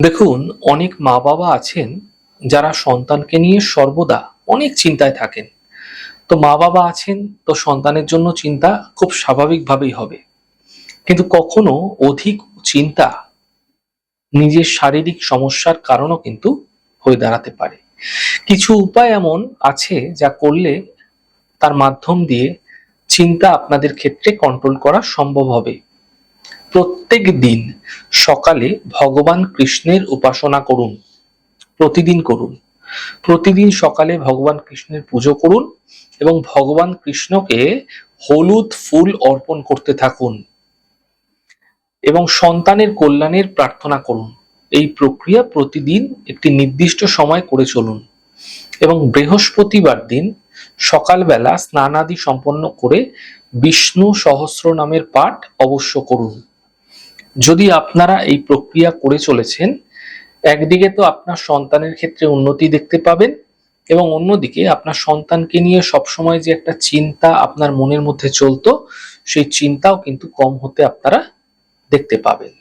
দেখুন, অনেক মা বাবা আছেন যারা সন্তানকে নিয়ে সর্বদা অনেক চিন্তায় থাকেন। তো মা বাবা আছেন, তো সন্তানের জন্য চিন্তা খুব স্বাভাবিকভাবেই হবে। কিন্তু কখনো অধিক চিন্তা নিজের শারীরিক সমস্যার কারণও কিন্তু হয়ে দাঁড়াতে পারে। কিছু উপায় এমন আছে যা করলে তার মাধ্যম দিয়ে চিন্তা আপনাদের ক্ষেত্রে কন্ট্রোল করা সম্ভব হবে। প্রত্যেক দিন সকালে ভগবান কৃষ্ণের উপাসনা করুন। প্রতিদিন করুন। প্রতিদিন সকালে ভগবান কৃষ্ণের পুজো করুন এবং ভগবান কৃষ্ণকে হলুদ ফুল অর্পণ করতে থাকুন এবং সন্তানের কল্যাণের প্রার্থনা করুন। এই প্রক্রিয়া প্রতিদিন একটি নির্দিষ্ট সময় করে চলুন এবং বৃহস্পতিবার দিন সকালবেলা স্নানাদি সম্পন্ন করে বিষ্ণু সহস্র নামের পাঠ অবশ্য করুন। যদি আপনারা এই প্রক্রিয়া করে চলেছেন, একদিকে তো আপনার সন্তানের ক্ষেত্রে উন্নতি দেখতে পাবেন এবং অন্যদিকে আপনার সন্তানকে নিয়ে সবসময় যে একটা চিন্তা আপনার মনের মধ্যে চলতো, সেই চিন্তাও কিন্তু কম হতে আপনারা দেখতে পাবেন।